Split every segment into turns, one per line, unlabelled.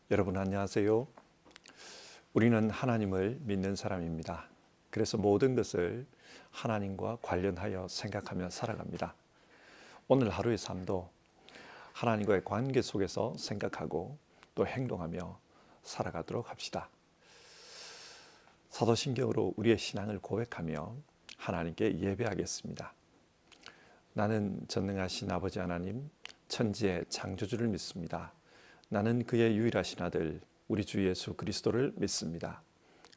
여러분 안녕하세요. 우리는 하나님을 믿는 사람입니다. 그래서 모든 것을 하나님과 관련하여 생각하며 살아갑니다. 오늘 하루의 삶도 하나님과의 관계 속에서 생각하고 또 행동하며 살아가도록 합시다. 사도신경으로 우리의 신앙을 고백하며 하나님께 예배하겠습니다. 나는 전능하신 아버지 하나님, 천지의 창조주를 믿습니다. 나는 그의 유일하신 아들 우리 주 예수 그리스도를 믿습니다.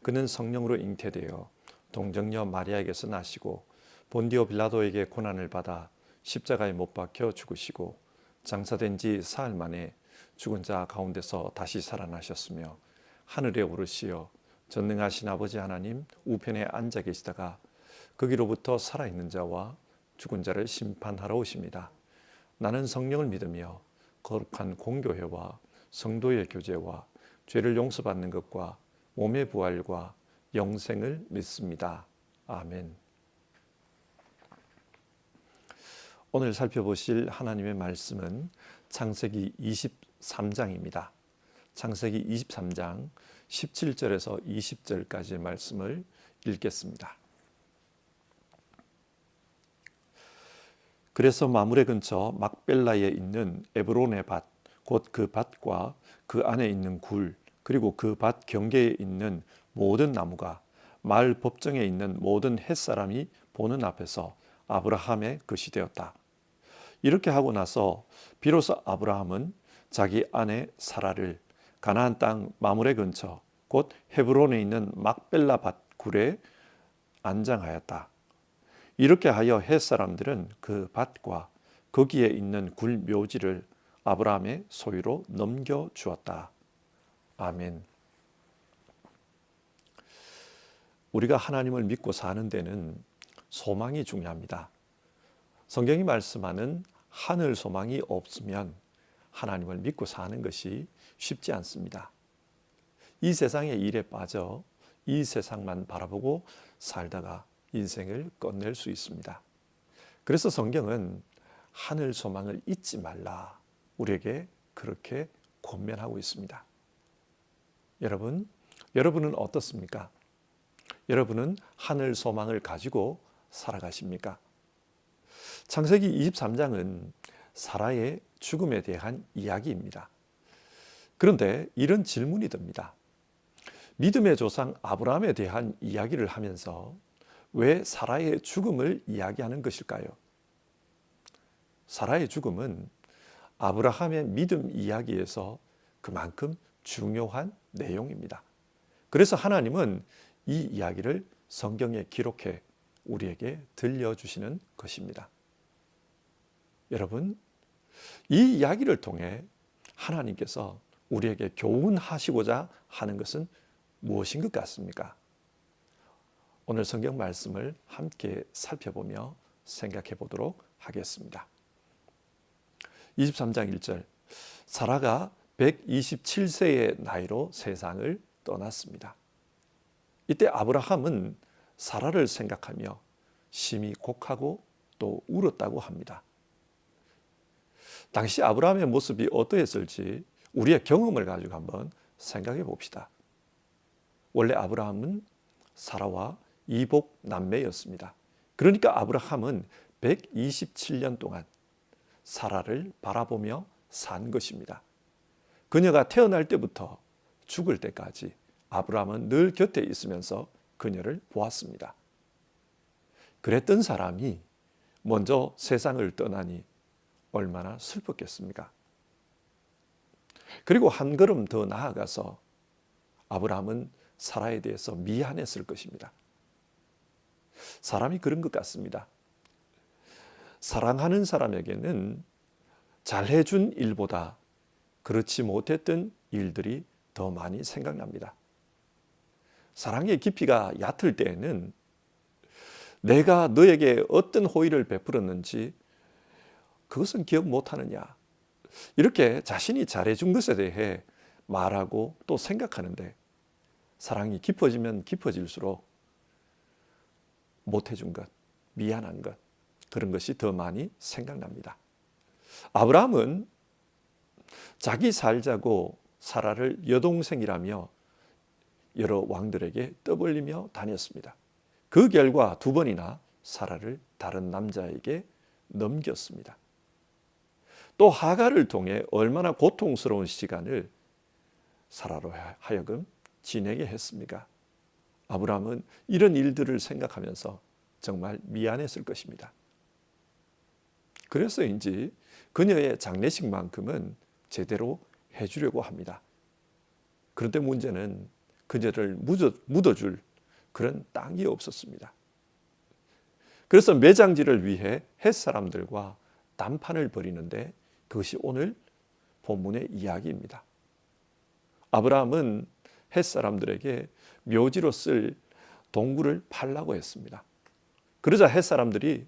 그는 성령으로 잉태되어 동정녀 마리아에게서 나시고 본디오 빌라도에게 고난을 받아 십자가에 못 박혀 죽으시고 장사된 지 사흘 만에 죽은 자 가운데서 다시 살아나셨으며 하늘에 오르시어 전능하신 아버지 하나님 우편에 앉아 계시다가 거기로부터 살아있는 자와 죽은 자를 심판하러 오십니다. 나는 성령을 믿으며 거룩한 공교회와 성도의 교제와 죄를 용서받는 것과 몸의 부활과 영생을 믿습니다. 아멘. 오늘 살펴보실 하나님의 말씀은 창세기 23장입니다. 창세기 23장 17절에서 20절까지의 말씀을 읽겠습니다. 그래서 마므레 근처 막벨라에 있는 에브론의 밭, 곧 그 밭과 그 안에 있는 굴, 그리고 그 밭 경계에 있는 모든 나무가 마을 법정에 있는 모든 햇사람이 보는 앞에서 아브라함의 것이 되었다. 이렇게 하고 나서 비로소 아브라함은 자기 아내 사라를 가나안 땅 마므레 근처 곧 헤브론에 있는 막벨라 밭 굴에 안장하였다. 이렇게 하여 햇사람들은 그 밭과 거기에 있는 굴 묘지를 아브라함의 소유로 넘겨주었다. 아멘. 우리가 하나님을 믿고 사는 데는 소망이 중요합니다. 성경이 말씀하는 하늘 소망이 없으면 하나님을 믿고 사는 것이 쉽지 않습니다. 이 세상의 일에 빠져 이 세상만 바라보고 살다가 인생을 끝낼 수 있습니다. 그래서 성경은 하늘 소망을 잊지 말라 우리에게 그렇게 권면하고 있습니다. 여러분은 어떻습니까? 여러분은 하늘 소망을 가지고 살아가십니까? 창세기 23장은 사라의 죽음에 대한 이야기입니다. 그런데 이런 질문이 듭니다. 믿음의 조상 아브라함에 대한 이야기를 하면서 왜 사라의 죽음을 이야기하는 것일까요? 사라의 죽음은 아브라함의 믿음 이야기에서 그만큼 중요한 내용입니다. 그래서 하나님은 이 이야기를 성경에 기록해 우리에게 들려주시는 것입니다. 여러분, 이 이야기를 통해 하나님께서 우리에게 교훈하시고자 하는 것은 무엇인 것 같습니까? 오늘 성경 말씀을 함께 살펴보며 생각해 보도록 하겠습니다. 23장 1절, 사라가 127세의 나이로 세상을 떠났습니다. 이때 아브라함은 사라를 생각하며 심히 곡하고 또 울었다고 합니다. 당시 아브라함의 모습이 어떠했을지 우리의 경험을 가지고 한번 생각해 봅시다. 원래 아브라함은 사라와 이복 남매였습니다. 그러니까 아브라함은 127년 동안 사라를 바라보며 산 것입니다. 그녀가 태어날 때부터 죽을 때까지 아브라함은 늘 곁에 있으면서 그녀를 보았습니다. 그랬던 사람이 먼저 세상을 떠나니 얼마나 슬펐겠습니까? 그리고 한 걸음 더 나아가서 아브라함은 사라에 대해서 미안했을 것입니다. 사람이 그런 것 같습니다. 사랑하는 사람에게는 잘해준 일보다 그렇지 못했던 일들이 더 많이 생각납니다. 사랑의 깊이가 얕을 때에는 내가 너에게 어떤 호의를 베풀었는지 그것은 기억 못하느냐, 이렇게 자신이 잘해준 것에 대해 말하고 또 생각하는데, 사랑이 깊어지면 깊어질수록 못해준 것, 미안한 것, 그런 것이 더 많이 생각납니다. 아브라함은 자기 살자고 사라를 여동생이라며 여러 왕들에게 떠벌리며 다녔습니다. 그 결과 2번이나 사라를 다른 남자에게 넘겼습니다. 또 하갈을 통해 얼마나 고통스러운 시간을 사라로 하여금 지내게 했습니까? 아브라함은 이런 일들을 생각하면서 정말 미안했을 것입니다. 그래서인지 그녀의 장례식만큼은 제대로 해주려고 합니다. 그런데 문제는 그녀를 묻어줄 그런 땅이 없었습니다. 그래서 매장지를 위해 햇사람들과 담판을 벌이는데 그것이 오늘 본문의 이야기입니다. 아브라함은 햇사람들에게 묘지로 쓸 동굴을 팔라고 했습니다. 그러자 햇사람들이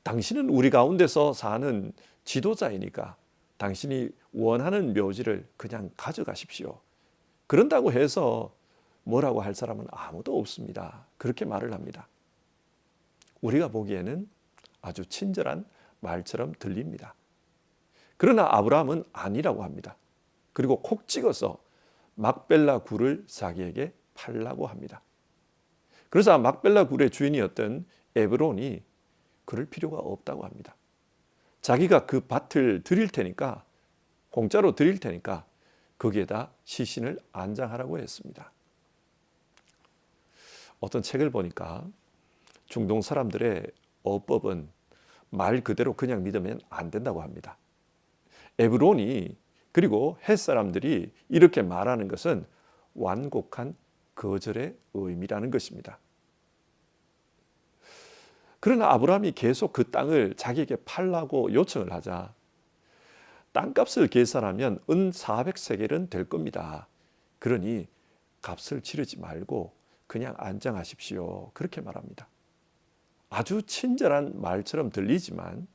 당신은 우리 가운데서 사는 지도자이니까 당신이 원하는 묘지를 그냥 가져가십시오. 그런다고 해서 뭐라고 할 사람은 아무도 없습니다. 그렇게 말을 합니다. 우리가 보기에는 아주 친절한 말처럼 들립니다. 그러나 아브라함은 아니라고 합니다. 그리고 콕 찍어서 막벨라 굴을 자기에게 팔라고 합니다. 그래서 막벨라 굴의 주인이었던 에브론이 그럴 필요가 없다고 합니다. 자기가 그 밭을 드릴 테니까, 공짜로 드릴 테니까 거기에다 시신을 안장하라고 했습니다. 어떤 책을 보니까 중동 사람들의 어법은 말 그대로 그냥 믿으면 안 된다고 합니다. 에브론이 그리고 헷 사람들이 이렇게 말하는 것은 완곡한 거절의 의미라는 것입니다. 그러나 아브라함이 계속 그 땅을 자기에게 팔라고 요청을 하자 땅값을 계산하면 은 400세겔은 될 겁니다. 그러니 값을 치르지 말고 그냥 안장하십시오. 그렇게 말합니다. 아주 친절한 말처럼 들리지만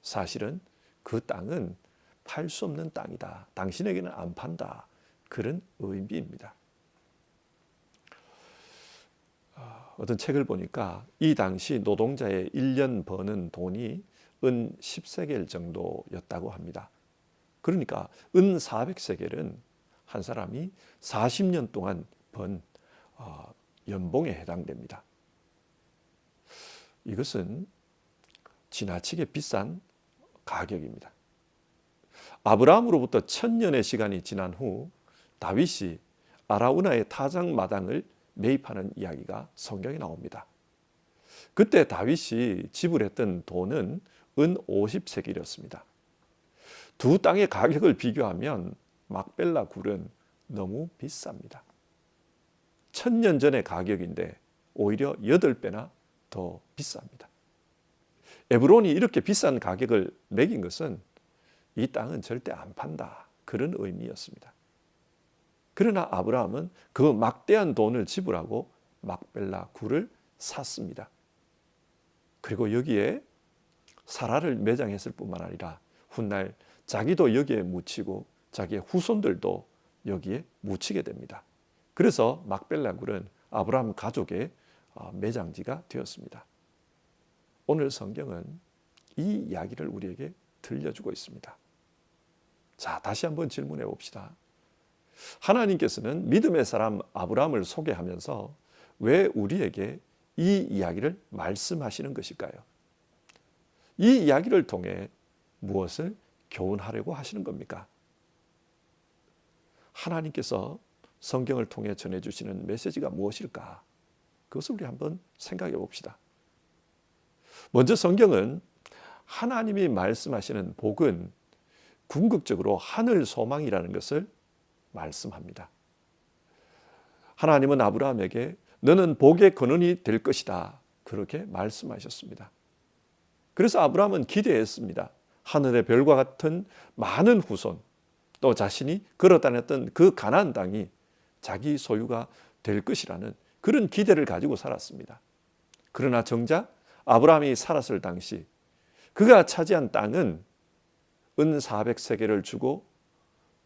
사실은 그 땅은 팔 수 없는 땅이다. 당신에게는 안 판다. 그런 의미입니다. 어떤 책을 보니까 이 당시 노동자의 1년 버는 돈이 은 10세겔 정도였다고 합니다. 그러니까 은 400세겔은 한 사람이 40년 동안 번 연봉에 해당됩니다. 이것은 지나치게 비싼 가격입니다. 아브라함으로부터 1000년의 시간이 지난 후 다윗이 아라우나의 타작 마당을 매입하는 이야기가 성경에 나옵니다. 그때 다윗이 지불했던 돈은 은 50세겔이었습니다. 두 땅의 가격을 비교하면 막벨라 굴은 너무 비쌉니다. 1000년 전의 가격인데 오히려 8배나 더 비쌉니다. 에브론이 이렇게 비싼 가격을 매긴 것은 이 땅은 절대 안 판다. 그런 의미였습니다. 그러나 아브라함은 그 막대한 돈을 지불하고 막벨라 굴을 샀습니다. 그리고 여기에 사라를 매장했을 뿐만 아니라 훗날 자기도 여기에 묻히고 자기의 후손들도 여기에 묻히게 됩니다. 그래서 막벨라 굴은 아브라함 가족의 매장지가 되었습니다. 오늘 성경은 이 이야기를 우리에게 들려주고 있습니다. 자, 다시 한번 질문해 봅시다. 하나님께서는 믿음의 사람 아브라함을 소개하면서 왜 우리에게 이 이야기를 말씀하시는 것일까요? 이 이야기를 통해 무엇을 교훈하려고 하시는 겁니까? 하나님께서 성경을 통해 전해주시는 메시지가 무엇일까? 그것을 우리 한번 생각해 봅시다. 먼저 성경은 하나님이 말씀하시는 복은 궁극적으로 하늘 소망이라는 것을 말씀합니다. 하나님은 아브라함에게 너는 복의 근원이 될 것이다. 그렇게 말씀하셨습니다. 그래서 아브라함은 기대했습니다. 하늘의 별과 같은 많은 후손, 또 자신이 걸어 다녔던 그 가나안 땅이 자기 소유가 될 것이라는 그런 기대를 가지고 살았습니다. 그러나 정작 아브라함이 살았을 당시 그가 차지한 땅은 은 400세겔을 주고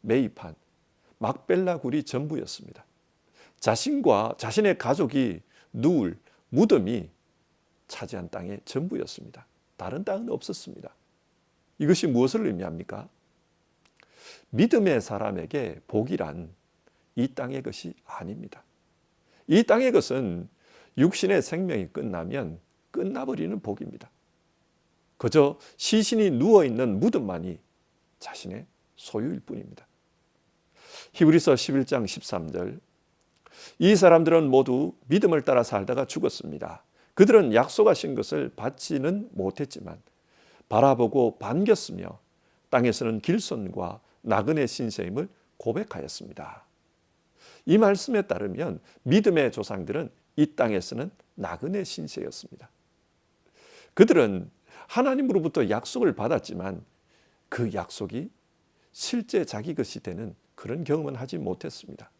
매입한 막벨라 굴이 전부였습니다. 자신과 자신의 가족이 누울 무덤이 차지한 땅의 전부였습니다. 다른 땅은 없었습니다. 이것이 무엇을 의미합니까? 믿음의 사람에게 복이란 이 땅의 것이 아닙니다. 이 땅의 것은 육신의 생명이 끝나면 끝나버리는 복입니다. 그저 시신이 누워있는 무덤만이 자신의 소유일 뿐입니다. 히브리서 11장 13절, 이 사람들은 모두 믿음을 따라 살다가 죽었습니다. 그들은 약속하신 것을 받지는 못했지만 바라보고 반겼으며 땅에서는 길손과 나그네 신세임을 고백하였습니다. 이 말씀에 따르면 믿음의 조상들은 이 땅에서는 나그네 신세였습니다. 그들은 하나님으로부터 약속을 받았지만 그 약속이 실제 자기 것이 되는 그런 경험은 하지 못했습니다.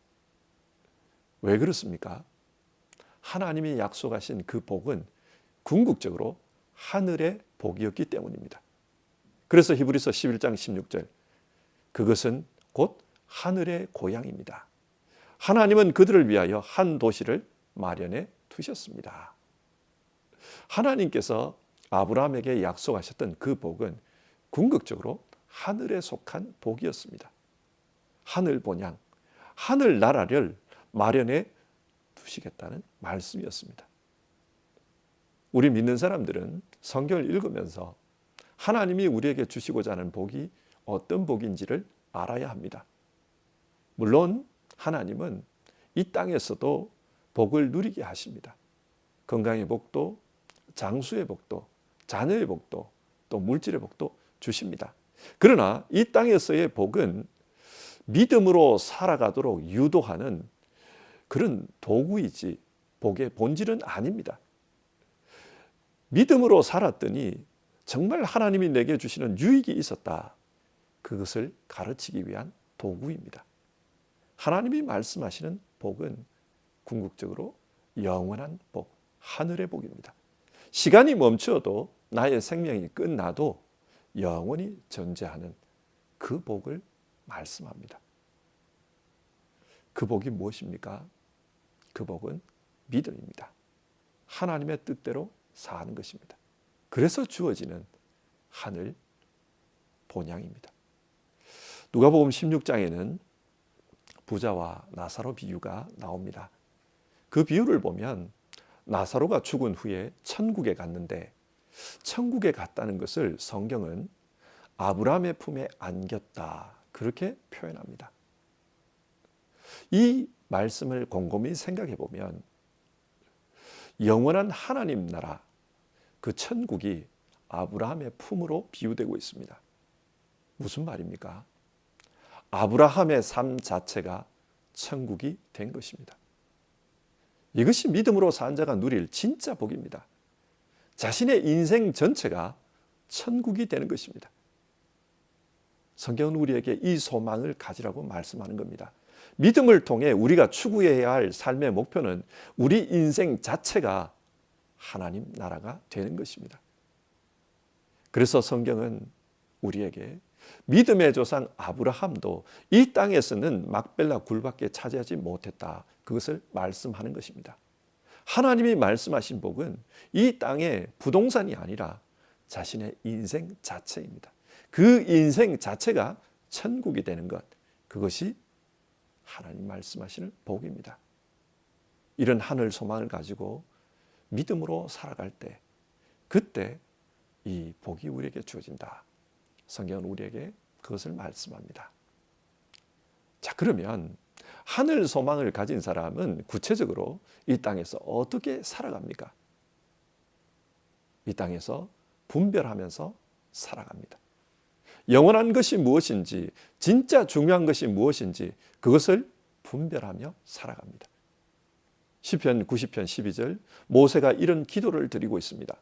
왜 그렇습니까? 하나님이 약속하신 그 복은 궁극적으로 하늘의 복이었기 때문입니다. 그래서 히브리서 11장 16절, 그것은 곧 하늘의 고향입니다. 하나님은 그들을 위하여 한 도시를 마련해 두셨습니다. 하나님께서 아브라함에게 약속하셨던 그 복은 궁극적으로 하늘에 속한 복이었습니다. 하늘 본향, 하늘 나라를 마련해 두시겠다는 말씀이었습니다. 우리 믿는 사람들은 성경을 읽으면서 하나님이 우리에게 주시고자 하는 복이 어떤 복인지를 알아야 합니다. 물론 하나님은 이 땅에서도 복을 누리게 하십니다. 건강의 복도, 장수의 복도, 자녀의 복도, 또 물질의 복도 주십니다. 그러나 이 땅에서의 복은 믿음으로 살아가도록 유도하는 그런 도구이지 복의 본질은 아닙니다. 믿음으로 살았더니 정말 하나님이 내게 주시는 유익이 있었다. 그것을 가르치기 위한 도구입니다. 하나님이 말씀하시는 복은 궁극적으로 영원한 복, 하늘의 복입니다. 시간이 멈춰도 나의 생명이 끝나도 영원히 존재하는 그 복을 말씀합니다. 그 복이 무엇입니까? 그 복은 믿음입니다. 하나님의 뜻대로 사는 것입니다. 그래서 주어지는 하늘 본향입니다. 누가복음 16장에는 부자와 나사로 비유가 나옵니다. 그 비유를 보면 나사로가 죽은 후에 천국에 갔는데 천국에 갔다는 것을 성경은 아브라함의 품에 안겼다, 그렇게 표현합니다. 이 말씀을 곰곰이 생각해 보면 영원한 하나님 나라, 그 천국이 아브라함의 품으로 비유되고 있습니다. 무슨 말입니까? 아브라함의 삶 자체가 천국이 된 것입니다. 이것이 믿음으로 산 자가 누릴 진짜 복입니다. 자신의 인생 전체가 천국이 되는 것입니다. 성경은 우리에게 이 소망을 가지라고 말씀하는 겁니다. 믿음을 통해 우리가 추구해야 할 삶의 목표는 우리 인생 자체가 하나님 나라가 되는 것입니다. 그래서 성경은 우리에게 믿음의 조상 아브라함도 이 땅에서는 막벨라 굴밖에 차지하지 못했다, 그것을 말씀하는 것입니다. 하나님이 말씀하신 복은 이 땅의 부동산이 아니라 자신의 인생 자체입니다. 그 인생 자체가 천국이 되는 것, 그것이 하나님 말씀하시는 복입니다. 이런 하늘 소망을 가지고 믿음으로 살아갈 때, 그때 이 복이 우리에게 주어진다. 성경은 우리에게 그것을 말씀합니다. 자, 그러면 하늘 소망을 가진 사람은 구체적으로 이 땅에서 어떻게 살아갑니까? 이 땅에서 분별하면서 살아갑니다. 영원한 것이 무엇인지, 진짜 중요한 것이 무엇인지 그것을 분별하며 살아갑니다. 시편 90편 12절, 모세가 이런 기도를 드리고 있습니다.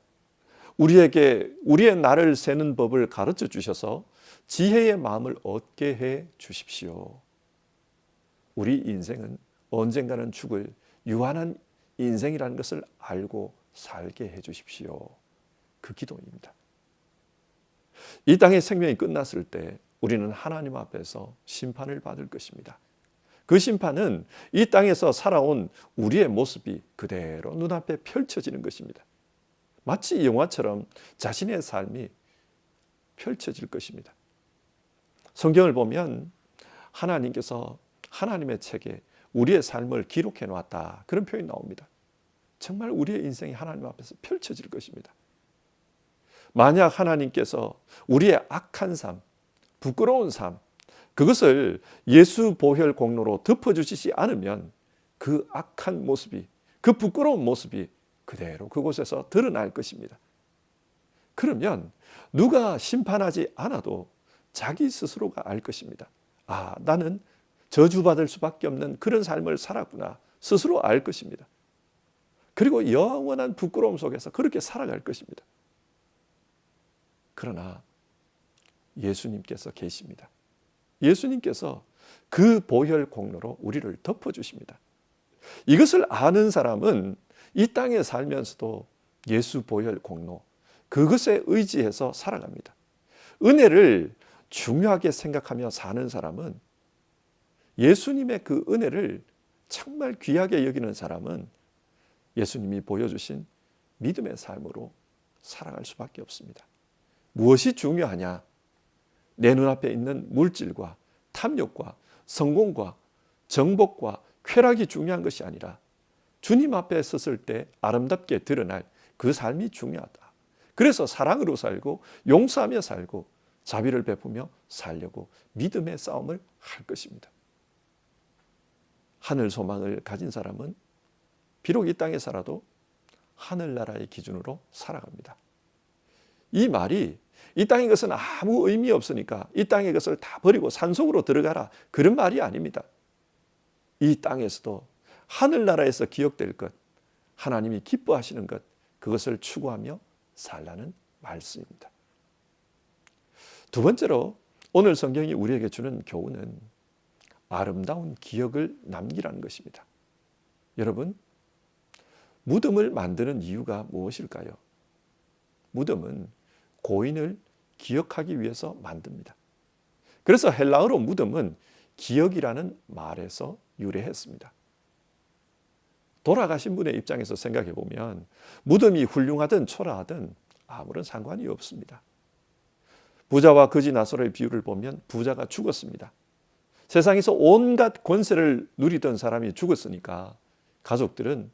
우리에게 우리의 날을 세는 법을 가르쳐 주셔서 지혜의 마음을 얻게 해 주십시오. 우리 인생은 언젠가는 죽을 유한한 인생이라는 것을 알고 살게 해 주십시오. 그 기도입니다. 이 땅의 생명이 끝났을 때 우리는 하나님 앞에서 심판을 받을 것입니다. 그 심판은 이 땅에서 살아온 우리의 모습이 그대로 눈앞에 펼쳐지는 것입니다. 마치 영화처럼 자신의 삶이 펼쳐질 것입니다. 성경을 보면 하나님께서 하나님의 책에 우리의 삶을 기록해 놓았다. 그런 표현이 나옵니다. 정말 우리의 인생이 하나님 앞에서 펼쳐질 것입니다. 만약 하나님께서 우리의 악한 삶, 부끄러운 삶, 그것을 예수 보혈 공로로 덮어주시지 않으면 그 악한 모습이, 그 부끄러운 모습이 그대로 그곳에서 드러날 것입니다. 그러면 누가 심판하지 않아도 자기 스스로가 알 것입니다. 아, 나는 저주받을 수밖에 없는 그런 삶을 살았구나. 스스로 알 것입니다. 그리고 영원한 부끄러움 속에서 그렇게 살아갈 것입니다. 그러나 예수님께서 계십니다. 예수님께서 그 보혈 공로로 우리를 덮어주십니다. 이것을 아는 사람은 이 땅에 살면서도 예수 보혈 공로, 그것에 의지해서 살아갑니다. 은혜를 중요하게 생각하며 사는 사람은, 예수님의 그 은혜를 정말 귀하게 여기는 사람은 예수님이 보여주신 믿음의 삶으로 살아갈 수밖에 없습니다. 무엇이 중요하냐? 내 눈앞에 있는 물질과 탐욕과 성공과 정복과 쾌락이 중요한 것이 아니라 주님 앞에 섰을 때 아름답게 드러날 그 삶이 중요하다. 그래서 사랑으로 살고 용서하며 살고 자비를 베푸며 살려고 믿음의 싸움을 할 것입니다. 하늘 소망을 가진 사람은 비록 이 땅에 살아도 하늘나라의 기준으로 살아갑니다. 이 말이 이 땅의 것은 아무 의미 없으니까 이 땅의 것을 다 버리고 산속으로 들어가라, 그런 말이 아닙니다. 이 땅에서도 하늘나라에서 기억될 것, 하나님이 기뻐하시는 것, 그것을 추구하며 살라는 말씀입니다. 두 번째로 오늘 성경이 우리에게 주는 교훈은 아름다운 기억을 남기라는 것입니다. 여러분, 무덤을 만드는 이유가 무엇일까요? 무덤은 고인을 기억하기 위해서 만듭니다. 그래서 헬라어로 무덤은 기억이라는 말에서 유래했습니다. 돌아가신 분의 입장에서 생각해 보면 무덤이 훌륭하든 초라하든 아무런 상관이 없습니다. 부자와 거지 나사로의 비유를 보면 부자가 죽었습니다. 세상에서 온갖 권세를 누리던 사람이 죽었으니까 가족들은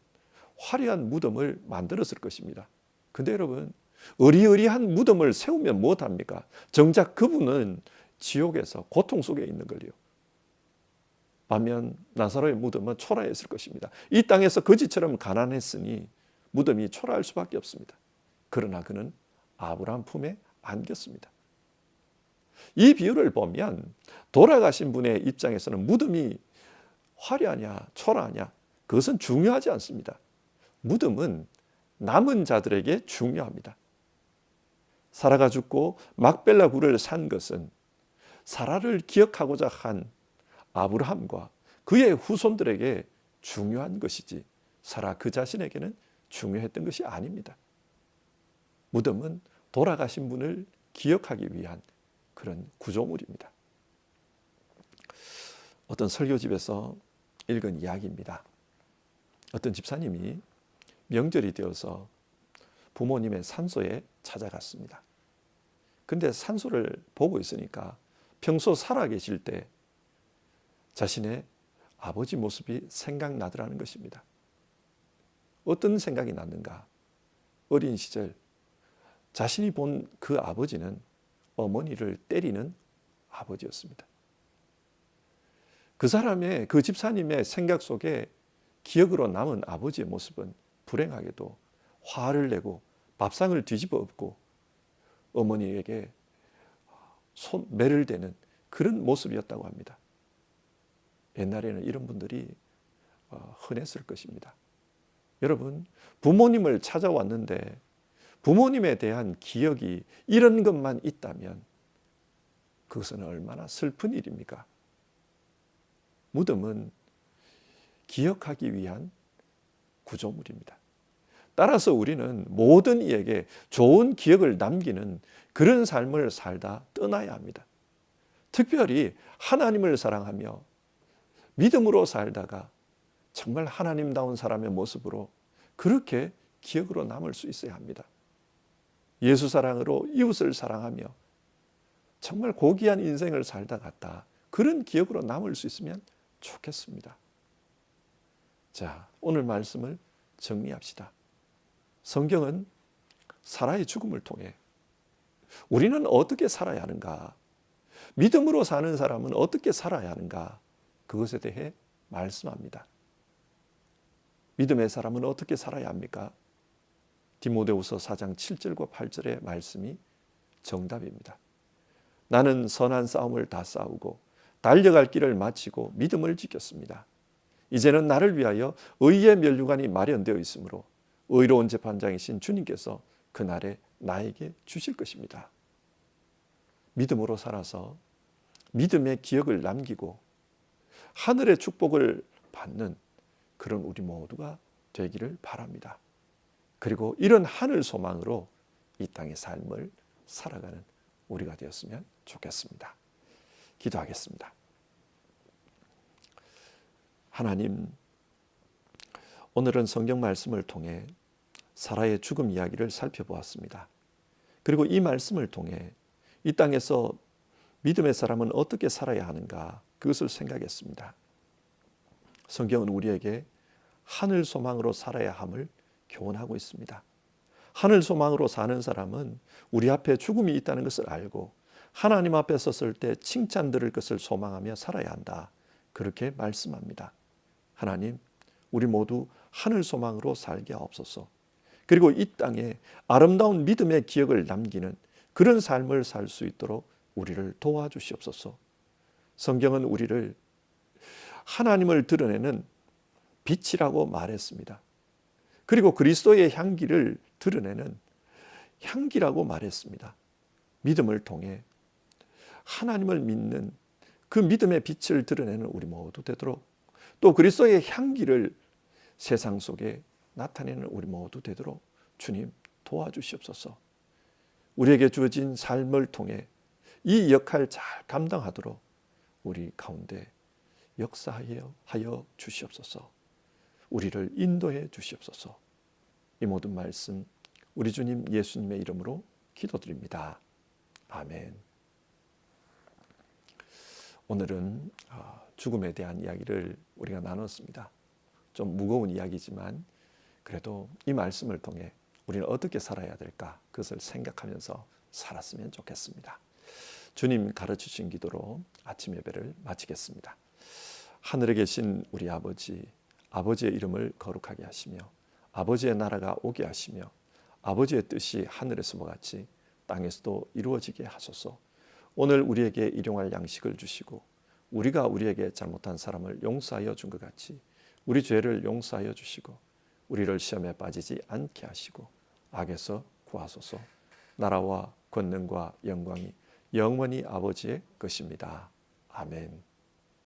화려한 무덤을 만들었을 것입니다. 근데 여러분, 의리의리한 무덤을 세우면 무엇합니까? 정작 그분은 지옥에서 고통 속에 있는 걸요. 반면 나사로의 무덤은 초라했을 것입니다. 이 땅에서 거지처럼 가난했으니 무덤이 초라할 수밖에 없습니다. 그러나 그는 아브라함 품에 안겼습니다. 이 비유를 보면 돌아가신 분의 입장에서는 무덤이 화려하냐 초라하냐 그것은 중요하지 않습니다. 무덤은 남은 자들에게 중요합니다. 사라가 죽고 막벨라 굴을 산 것은 사라를 기억하고자 한 아브라함과 그의 후손들에게 중요한 것이지 사라 그 자신에게는 중요했던 것이 아닙니다. 무덤은 돌아가신 분을 기억하기 위한 그런 구조물입니다. 어떤 설교집에서 읽은 이야기입니다. 어떤 집사님이 명절이 되어서 부모님의 산소에 찾아갔습니다. 근데 산소를 보고 있으니까 평소 살아계실 때 자신의 아버지 모습이 생각나더라는 것입니다. 어떤 생각이 났는가? 어린 시절 자신이 본 그 아버지는 어머니를 때리는 아버지였습니다. 그 사람의, 그 집사님의 생각 속에 기억으로 남은 아버지의 모습은 불행하게도 화를 내고 밥상을 뒤집어 엎고 어머니에게 매를 대는 그런 모습이었다고 합니다. 옛날에는 이런 분들이 흔했을 것입니다. 여러분, 부모님을 찾아왔는데 부모님에 대한 기억이 이런 것만 있다면 그것은 얼마나 슬픈 일입니까? 무덤은 기억하기 위한 구조물입니다. 따라서 우리는 모든 이에게 좋은 기억을 남기는 그런 삶을 살다 떠나야 합니다. 특별히 하나님을 사랑하며 믿음으로 살다가 정말 하나님다운 사람의 모습으로 그렇게 기억으로 남을 수 있어야 합니다. 예수 사랑으로 이웃을 사랑하며 정말 고귀한 인생을 살다 갔다 그런 기억으로 남을 수 있으면 좋겠습니다. 자, 오늘 말씀을 정리합시다. 성경은 사라의 죽음을 통해 우리는 어떻게 살아야 하는가, 믿음으로 사는 사람은 어떻게 살아야 하는가, 그것에 대해 말씀합니다. 믿음의 사람은 어떻게 살아야 합니까? 디모데후서 4장 7절과 8절의 말씀이 정답입니다. 나는 선한 싸움을 다 싸우고 달려갈 길을 마치고 믿음을 지켰습니다. 이제는 나를 위하여 의의 면류관이 마련되어 있으므로 의로운 재판장이신 주님께서 그날에 나에게 주실 것입니다. 믿음으로 살아서 믿음의 기억을 남기고 하늘의 축복을 받는 그런 우리 모두가 되기를 바랍니다. 그리고 이런 하늘 소망으로 이 땅의 삶을 살아가는 우리가 되었으면 좋겠습니다. 기도하겠습니다. 하나님, 오늘은 성경 말씀을 통해 사라의 죽음 이야기를 살펴보았습니다. 그리고 이 말씀을 통해 이 땅에서 믿음의 사람은 어떻게 살아야 하는가, 그것을 생각했습니다. 성경은 우리에게 하늘 소망으로 살아야 함을 교훈하고 있습니다. 하늘 소망으로 사는 사람은 우리 앞에 죽음이 있다는 것을 알고 하나님 앞에 섰을 때 칭찬 들을 것을 소망하며 살아야 한다, 그렇게 말씀합니다. 하나님, 우리 모두 하늘 소망으로 살게 하옵소서. 그리고 이 땅에 아름다운 믿음의 기억을 남기는 그런 삶을 살 수 있도록 우리를 도와주시옵소서. 성경은 우리를 하나님을 드러내는 빛이라고 말했습니다. 그리고 그리스도의 향기를 드러내는 향기라고 말했습니다. 믿음을 통해 하나님을 믿는 그 믿음의 빛을 드러내는 우리 모두 되도록, 또 그리스도의 향기를 세상 속에 나타내는 우리 모두 되도록 주님 도와주시옵소서. 우리에게 주어진 삶을 통해 이 역할 잘 감당하도록 우리 가운데 역사하여 주시옵소서. 우리를 인도해 주시옵소서. 이 모든 말씀 우리 주님 예수님의 이름으로 기도드립니다. 아멘. 오늘은 죽음에 대한 이야기를 우리가 나눴습니다. 좀 무거운 이야기지만 그래도 이 말씀을 통해 우리는 어떻게 살아야 될까, 그것을 생각하면서 살았으면 좋겠습니다. 주님 가르치신 기도로 아침 예배를 마치겠습니다. 하늘에 계신 우리 아버지, 아버지의 이름을 거룩하게 하시며 아버지의 나라가 오게 하시며 아버지의 뜻이 하늘에서와 같이 땅에서도 이루어지게 하소서. 오늘 우리에게 일용할 양식을 주시고 우리가 우리에게 잘못한 사람을 용서하여 준 것 같이 우리 죄를 용서하여 주시고 우리를 시험에 빠지지 않게 하시고 악에서 구하소서. 나라와 권능과 영광이 영원히 아버지의 것입니다. 아멘.